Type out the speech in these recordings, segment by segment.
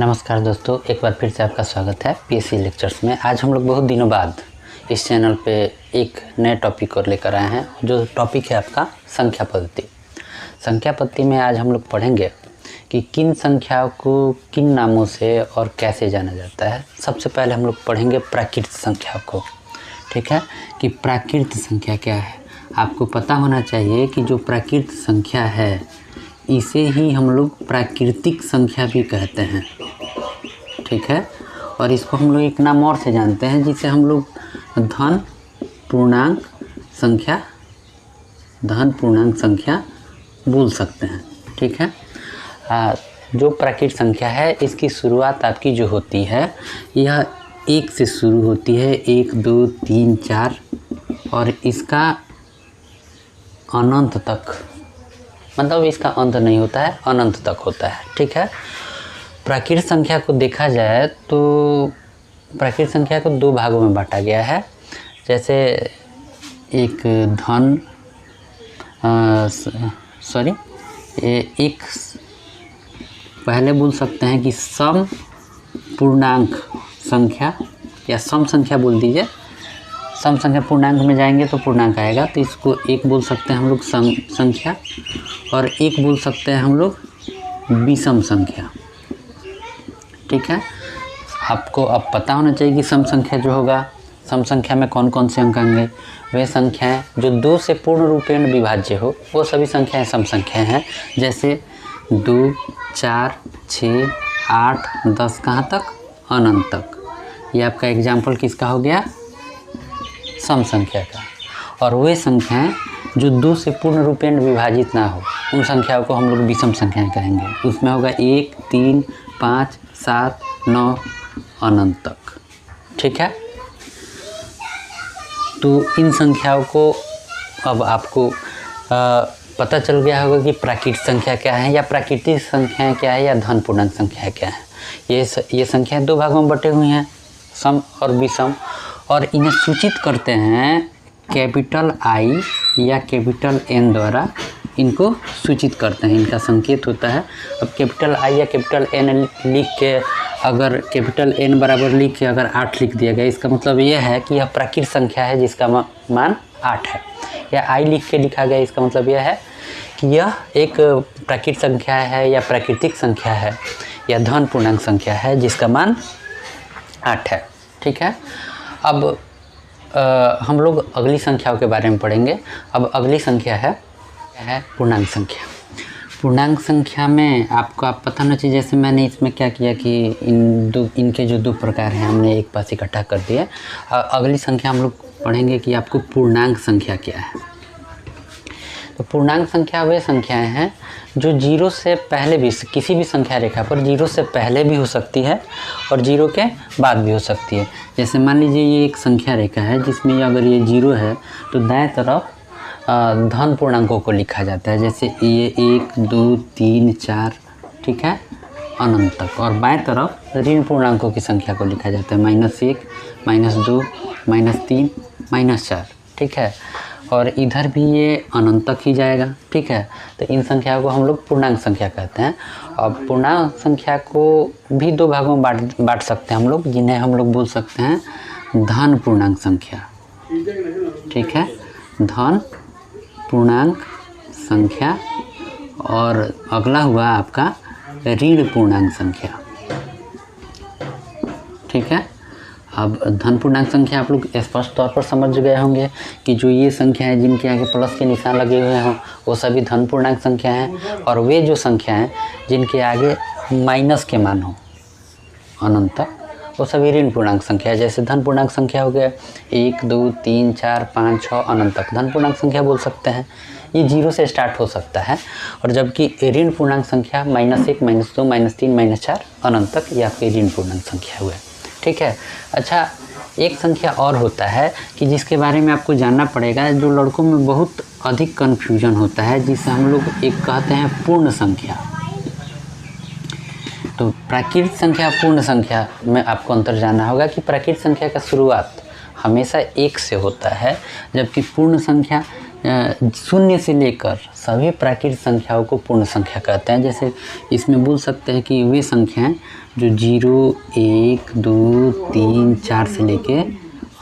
नमस्कार दोस्तों, एक बार फिर से आपका स्वागत है पीएससी लेक्चर्स में। आज हम लोग बहुत दिनों बाद इस चैनल पे एक नए टॉपिक और लेकर आए हैं, जो टॉपिक है आपका संख्या पद्धति। संख्या पद्धति में आज हम लोग पढ़ेंगे कि किन संख्याओं को किन नामों से और कैसे जाना जाता है। सबसे पहले हम लोग पढ़ेंगे प्राकृत संख्याओं को, ठीक है, कि प्राकृत संख्या क्या है। आपको पता होना चाहिए कि जो प्राकृत संख्या है इसे ही हम लोग प्राकृतिक संख्या भी कहते हैं, ठीक है। और इसको हम लोग एक नाम और से जानते हैं, जिसे हम लोग धन पूर्णांक संख्या बोल सकते हैं, ठीक है। जो प्राकृत संख्या है इसकी शुरुआत आपकी जो होती है यह 1 से शुरू होती है, 1 2 3 4, और इसका अनंत तक, मतलब इसका अंत नहीं होता है, अनंत तक होता है, ठीक है। प्राकृत संख्या को देखा जाए तो प्राकृत संख्या को 2 भागों में बांटा गया है। जैसे एक धन एक पहले बोल सकते हैं कि सम पूर्णांक संख्या या सम संख्या बोल दीजिए। सम संख्या पूर्णांक में जाएंगे तो पूर्णांक आएगा, तो इसको एक बोल सकते हैं हम लोग सम संख्या, और एक बोल सकते हैं हम लोग विषम संख्या, ठीक है। आपको अब पता होना चाहिए कि सम संख्या जो होगा, सम संख्या में कौन कौन से अंक आएंगे। वे संख्याएं जो 2 से पूर्ण रूपेण विभाज्य हो वो सभी संख्याएं सम संख्याएं हैं। जैसे 2 4 6 8 10 कहाँ तक, अनंत तक। ये आपका एग्जाम्पल किसका हो गया, सम संख्या का। और वे संख्याएं जो 2 से पूर्ण रूपेण विभाजित ना हो उन संख्याओं को हम लोग विषम संख्याएं कहेंगे। उसमें होगा 1 3 5 7 9 अनंत तक, ठीक है। तो इन संख्याओं को अब आपको पता चल गया होगा कि प्राकृतिक संख्या क्या है या प्राकृतिक संख्याएं क्या है या धन पूर्णांक संख्या क्या है। ये संख्याएं 2 भागों में बटे हुई हैं, सम और विषम, और इन्हें सूचित करते हैं कैपिटल आई या कैपिटल एन द्वारा। इनको सूचित करते हैं, इनका संकेत होता है। अब कैपिटल आई या कैपिटल एन लिख के, अगर कैपिटल एन बराबर लिख के अगर 8 लिख दिया गया, इसका मतलब यह है कि यह प्राकृतिक संख्या है जिसका मान 8 है। या आई लिख के लिखा गया, इसका मतलब यह है कि यह एक प्राकृतिक संख्या है या प्राकृतिक संख्या है या धन पूर्णांक संख्या है जिसका मान 8 है, ठीक है। अब हम लोग अगली संख्याओं के बारे में पढ़ेंगे। अब अगली संख्या है पूर्णांक संख्या। पूर्णांक संख्या में आपको पता होना चाहिए, जैसे मैंने इसमें क्या किया कि इनके जो 2 प्रकार हैं हमने एक पास इकट्ठा कर दिया। अगली संख्या हम लोग पढ़ेंगे कि आपको पूर्णांक संख्या क्या है। तो पूर्णांक संख्या वे संख्याएं हैं जो 0 से पहले भी, किसी भी संख्या रेखा पर 0 से पहले भी हो सकती है और 0 के बाद भी हो सकती है। जैसे मान लीजिए ये एक संख्या रेखा है जिसमें अगर ये 0 है तो दाएं तरफ धन पूर्णांकों को लिखा जाता है। जैसे ये 1 2 3 4, ठीक है, अनंत तक। और बाएं तरफ ऋण पूर्णांकों की संख्या को लिखा जाता है, -1 -2 -3 -4, ठीक है। और इधर भी ये अनंत तक ही जाएगा, ठीक है। तो इन संख्याओं को हम लोग पूर्णांक संख्या कहते हैं। और पूर्णांक संख्या को भी 2 भागों में बांट सकते हैं हम लोग, जिन्हें हम लोग बोल सकते हैं धन पूर्णांक संख्या, ठीक है, धन पूर्णांक संख्या। और अगला हुआ आपका ऋण पूर्णांक संख्या, ठीक है। अब धन पूर्णांक संख्या आप लोग स्पष्ट तौर पर समझ गए होंगे कि जो ये संख्या है जिनके आगे प्लस के निशान लगे हुए हों वो सभी धन पूर्णांक संख्या हैं, और वे जो संख्या हैं जिनके आगे माइनस के मान हो अनंत तक वो सभी ऋण पूर्णांक संख्या है। जैसे धन पूर्णांक संख्या हो गया 1 2 3 4 5 6 अनंत तक धन पूर्णांक संख्या बोल सकते हैं। ये 0 से स्टार्ट हो सकता है, और जबकि ऋण पूर्णांक संख्या -1 -2 -3 -4 अनंत तक ये आपके ऋण पूर्णांक संख्या हुए, ठीक है। अच्छा, एक संख्या और होता है कि जिसके बारे में आपको जानना पड़ेगा, जो लड़कों में बहुत अधिक कन्फ्यूजन होता है, जिसे हम लोग एक कहते हैं पूर्ण संख्या। तो प्राकृतिक संख्या पूर्ण संख्या में आपको अंतर जानना होगा कि प्राकृतिक संख्या का शुरुआत हमेशा 1 से होता है, जबकि पूर्ण संख्या शून्य से लेकर सभी प्राकृतिक संख्याओं को पूर्ण संख्या कहते हैं। जैसे इसमें बोल सकते हैं कि वे संख्याएं जो 0, 1, 2, 3, 4 से लेके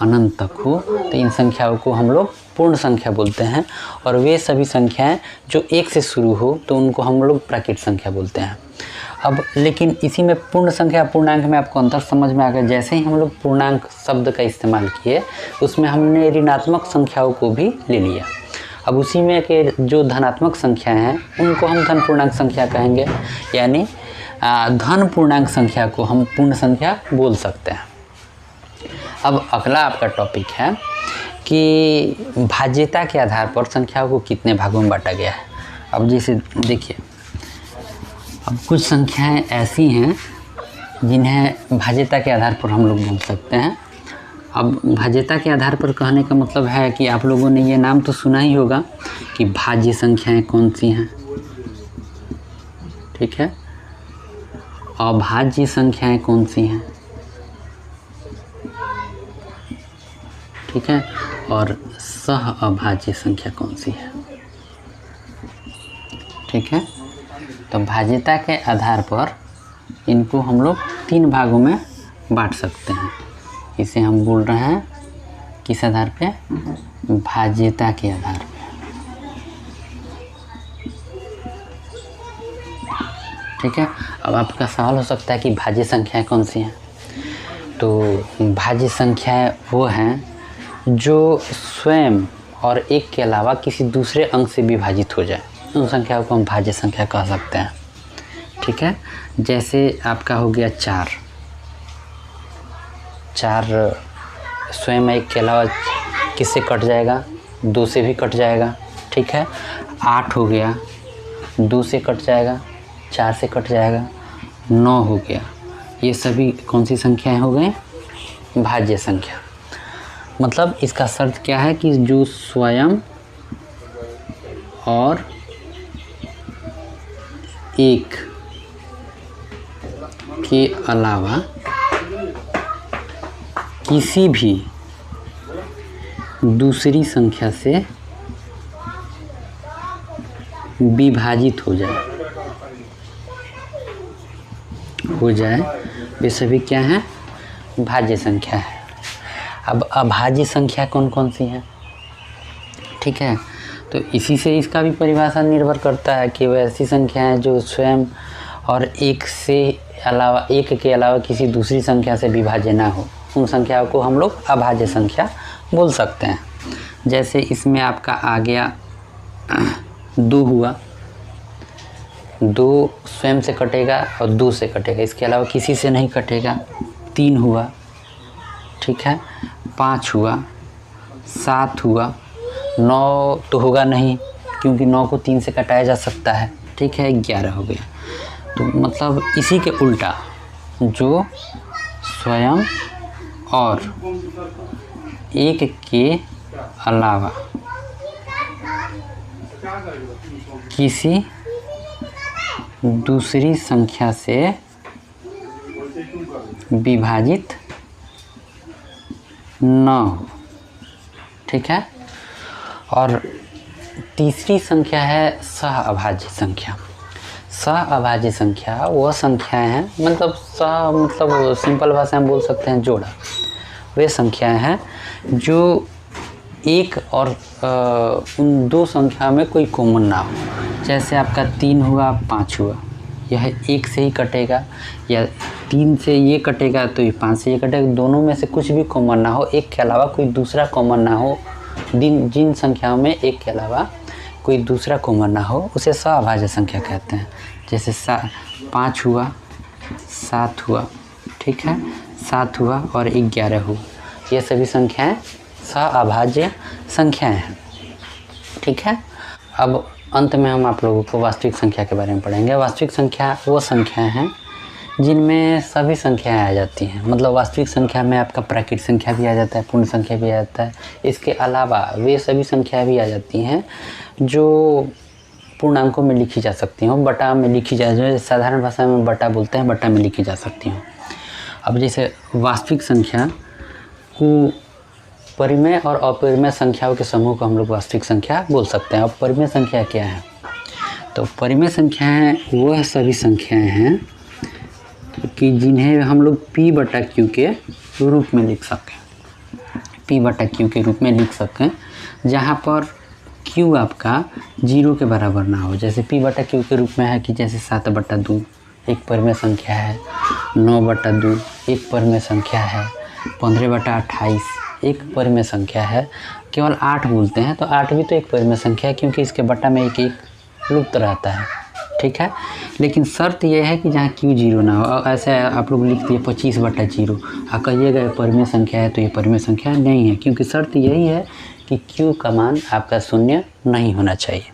अनंत तक हो, तो इन संख्याओं को हम लोग पूर्ण संख्या बोलते हैं। और वे सभी संख्याएं जो 1 से शुरू हो, तो उनको हम लोग प्राकृतिक संख्या बोलते हैं। अब लेकिन इसी में पूर्ण संख्या पूर्णांक में आपको अंतर समझ में आ गया। जैसे ही हम लोग पूर्णांक शब्द का इस्तेमाल किए, उसमें हमने ऋणात्मक संख्याओं को भी ले लिया। अब उसी में के जो धनात्मक संख्याएं हैं उनको हम धन पूर्णांक संख्या कहेंगे, यानी धन पूर्णांक संख्या को हम पूर्ण संख्या बोल सकते हैं। अब अगला आपका टॉपिक है कि भाज्यता के आधार पर संख्याओं को कितने भागों में बांटा गया है। अब जैसे देखिए, अब कुछ संख्याएं ऐसी हैं जिन्हें भाज्यता के आधार पर हम लोग बोल सकते हैं। अब भाज्यता के आधार पर कहने का मतलब है कि आप लोगों ने ये नाम तो सुना ही होगा कि भाज्य संख्याएं कौन सी हैं, ठीक है। अभाज्य संख्याएं कौन सी हैं, ठीक है। और सह अभाज्य संख्या कौन सी है, ठीक है। तो भाज्यता के आधार पर इनको हम लोग 3 भागों में बांट सकते हैं। इसे हम बोल रहे हैं किस आधार पे, भाज्यता के आधार पे, ठीक है। अब आपका सवाल हो सकता है कि भाज्य संख्याएं कौन सी हैं। तो भाज्य संख्याएं वो हैं जो स्वयं और एक के अलावा किसी दूसरे अंक से विभाजित हो जाए, उन संख्याओं को हम भाज्य संख्या कह सकते हैं, ठीक है। जैसे आपका हो गया 4 स्वयं एक के अलावा किससे कट जाएगा, 2 से भी कट जाएगा, ठीक है। 8 हो गया, 2 से कट जाएगा, 4 से कट जाएगा। 9 हो गया, ये सभी कौन सी संख्याएं हो गई, भाज्य संख्या। मतलब इसका शर्त क्या है कि जो स्वयं और एक के अलावा किसी भी दूसरी संख्या से विभाजित हो जाए वे सभी क्या हैं, भाज्य संख्या है। अब अभाज्य संख्या कौन कौन सी है, ठीक है। तो इसी से इसका भी परिभाषा निर्भर करता है कि वह ऐसी संख्याएं जो स्वयं और एक के अलावा किसी दूसरी संख्या से विभाज्य ना हो, उन संख्याओं को हम लोग अभाज्य संख्या बोल सकते हैं। जैसे इसमें आपका आ गया 2 हुआ, 2 स्वयं से कटेगा और 2 से कटेगा, इसके अलावा किसी से नहीं कटेगा। 3 हुआ, ठीक है। 5 हुआ, 7 हुआ, 9 तो होगा नहीं क्योंकि 9 को 3 से कटाया जा सकता है, ठीक है। 11 हो गया। तो मतलब इसी के उल्टा जो स्वयं और एक के अलावा किसी दूसरी संख्या से विभाजित न हो, ठीक है। और तीसरी संख्या है सह अभाज्य संख्या। सह अभाज्य संख्या वो संख्याएं हैं, मतलब सिंपल भाषा में बोल सकते हैं जोड़ा। वे संख्याएं हैं जो एक और उन 2 संख्या में कोई कॉमन ना हो। जैसे आपका 3 हुआ, 5 हुआ, यह 1 से ही कटेगा, या 3 से ये कटेगा तो ये 5 से ये कटेगा। दोनों में से कुछ भी कॉमन ना हो, एक के अलावा कोई दूसरा कॉमन ना हो। जिन संख्याओं में एक के अलावा कोई दूसरा कॉमन ना हो, उसे सहअभाज्य संख्या कहते हैं। जैसे 5 हुआ, 7 हुआ, ठीक है। 7 हुआ और 11 हुआ, ये सभी संख्याएं सहअभाज्य संख्याएं हैं, ठीक है। अब अंत में हम आप लोगों को वास्तविक संख्या के बारे में पढ़ेंगे। वास्तविक संख्या वो संख्याएं हैं जिनमें सभी संख्याएं आ जाती हैं। मतलब वास्तविक संख्या में आपका प्राकृतिक संख्या भी आ जाता है, पूर्ण संख्या भी आ जाता है। इसके अलावा वे सभी संख्याएं भी आ जाती हैं जो पूर्णांकों में लिखी जा सकती हैं, बटा में लिखी जा, साधारण भाषा में बटा बोलते हैं, बटा में लिखी जा सकती हूँ। अब जैसे वास्तविक संख्या को परिमेय और अपरिमेय संख्याओं के समूह को हम लोग वास्तविक संख्या बोल सकते हैं। अब परिमेय संख्या क्या है? तो परिमेय संख्याएं वह सभी संख्याएं हैं कि जिन्हें हम लोग P/Q के रूप में लिख सकें, P/Q के रूप में लिख सकें, जहाँ पर Q आपका 0 के बराबर ना हो। जैसे P/Q के रूप में है कि जैसे 7/2 एक परिमेय संख्या है, 9/2 एक परिमेय संख्या है, 15/28 एक परिमेय संख्या है, केवल 8 बोलते हैं तो 8 भी तो एक परिमेय संख्या है क्योंकि इसके बट्टा में एक लुप्त रहता है, ठीक है। लेकिन शर्त यह है कि जहाँ Q 0 ना हो। ऐसे आप लोग लिख दिए 25/0 और कहिएगा ये परिमेय संख्या है, तो ये परिमेय संख्या नहीं है क्योंकि शर्त यही है कि Q का मान आपका 0 नहीं होना चाहिए।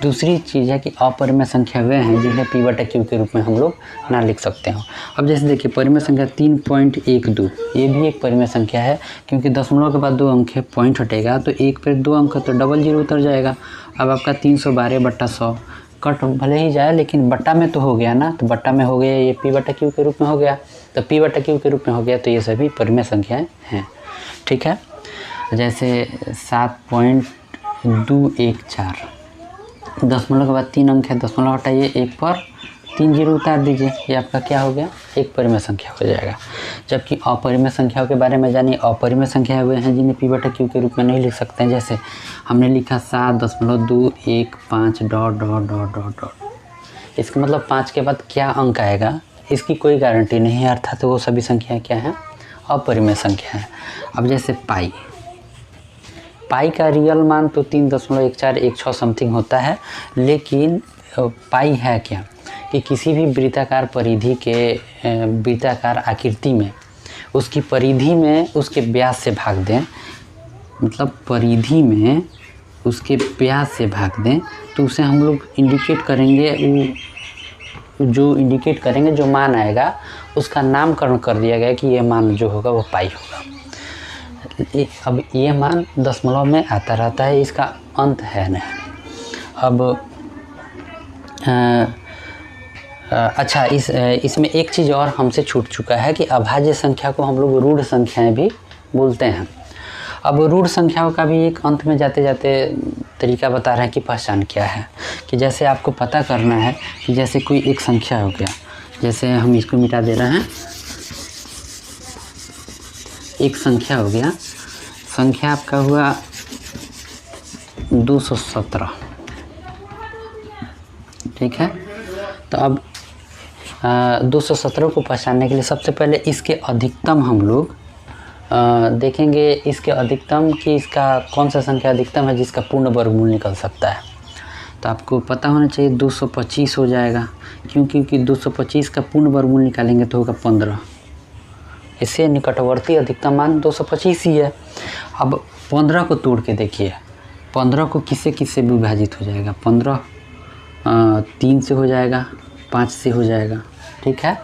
दूसरी चीज़ है कि अपरिमेय संख्या वे हैं जिन्हें P/Q के रूप में हम लोग ना लिख सकते हो। अब जैसे देखिए परिमेय संख्या 3.12 ये भी एक परिमेय संख्या है क्योंकि दशमलव के बाद 2 अंक है, पॉइंट हटेगा तो एक पर 2 अंक तो डबल 0 उतर जाएगा। अब आपका 312/100 कट भले ही जाए लेकिन बट्टा में तो हो गया ना, तो बट्टा में हो गया, ये P/Q के रूप में हो गया, तो P/Q के रूप में हो गया, तो ये सभी परिमेय संख्याएँ हैं, ठीक है। जैसे 7.214 दशमलव के बाद 3 अंक है, दशमलव हटाइए, एक पर 3 0 उतार दीजिए, ये आपका क्या हो गया? एक परिमेय संख्या हो जाएगा। जबकि अपरिमेय संख्याओं के बारे में जानिए। अपरिमेय संख्या वे हैं जिन्हें P/Q के रूप में नहीं लिख सकते हैं। जैसे हमने लिखा 7.215 ... इसका मतलब 5 के बाद क्या अंक आएगा इसकी कोई गारंटी नहीं है, अर्थात वो सभी संख्याएँ क्या हैं? अपरिमेय संख्या है। अब जैसे पाई का रियल मान तो 3.1416 समथिंग होता है, लेकिन पाई है क्या कि किसी भी वृत्ताकार परिधि के वृत्ताकार आकृति में उसकी परिधि में उसके व्यास से भाग दें, मतलब परिधि में उसके व्यास से भाग दें, तो उसे हम लोग इंडिकेट करेंगे, जो मान आएगा उसका नामकरण कर दिया गया कि ये मान जो होगा वो पाई होगा। अब ये मान दशमलव में आता रहता है, इसका अंत है नहीं। अब अच्छा, इसमें एक चीज़ और हमसे छूट चुका है कि अभाज्य संख्या को हम लोग रूढ़ संख्याएं भी बोलते हैं। अब रूढ़ संख्याओं का भी एक अंत में जाते जाते तरीका बता रहे हैं कि पहचान क्या है। कि जैसे आपको पता करना है कि जैसे कोई एक संख्या हो गया, जैसे हम इसको मिटा दे रहे हैं, एक संख्या हो गया, संख्या आपका हुआ 217, ठीक है। तो अब 217 को पहचानने के लिए सबसे पहले इसके अधिकतम हम लोग देखेंगे, इसके अधिकतम कि इसका कौन सा संख्या अधिकतम है जिसका पूर्ण वर्गमूल निकल सकता है। तो आपको पता होना चाहिए 225 हो जाएगा, क्योंकि 225 का पूर्ण वर्गमूल निकालेंगे तो होगा 15। इससे निकटवर्ती अधिकतम मान 225 ही है। अब 15 को तोड़ के देखिए, 15 को किससे विभाजित हो जाएगा? 15 3 से हो जाएगा, 5 से हो जाएगा, ठीक है।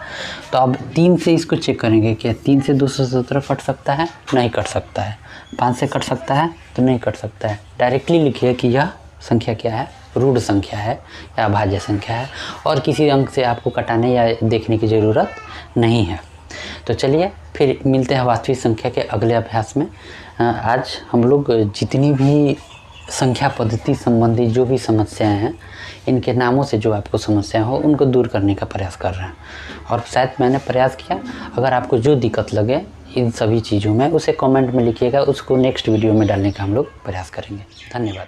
तो अब 3 से इसको चेक करेंगे, क्या 3 से 217 कट सकता है? नहीं कट सकता है। 5 से कट सकता है? तो नहीं कट सकता है। डायरेक्टली लिखिए कि यह संख्या क्या है? रूढ़ संख्या है या अभाज्य संख्या है, और किसी अंक से आपको कटाने या देखने की ज़रूरत नहीं है। तो चलिए फिर मिलते हैं वास्तविक संख्या के अगले अभ्यास में। आज हम लोग जितनी भी संख्या पद्धति संबंधी जो भी समस्याएं हैं, इनके नामों से जो आपको समस्या हो उनको दूर करने का प्रयास कर रहे हैं, और शायद मैंने प्रयास किया। अगर आपको जो दिक्कत लगे इन सभी चीज़ों में, उसे कमेंट में लिखिएगा, उसको नेक्स्ट वीडियो में डालने का हम लोग प्रयास करेंगे। धन्यवाद।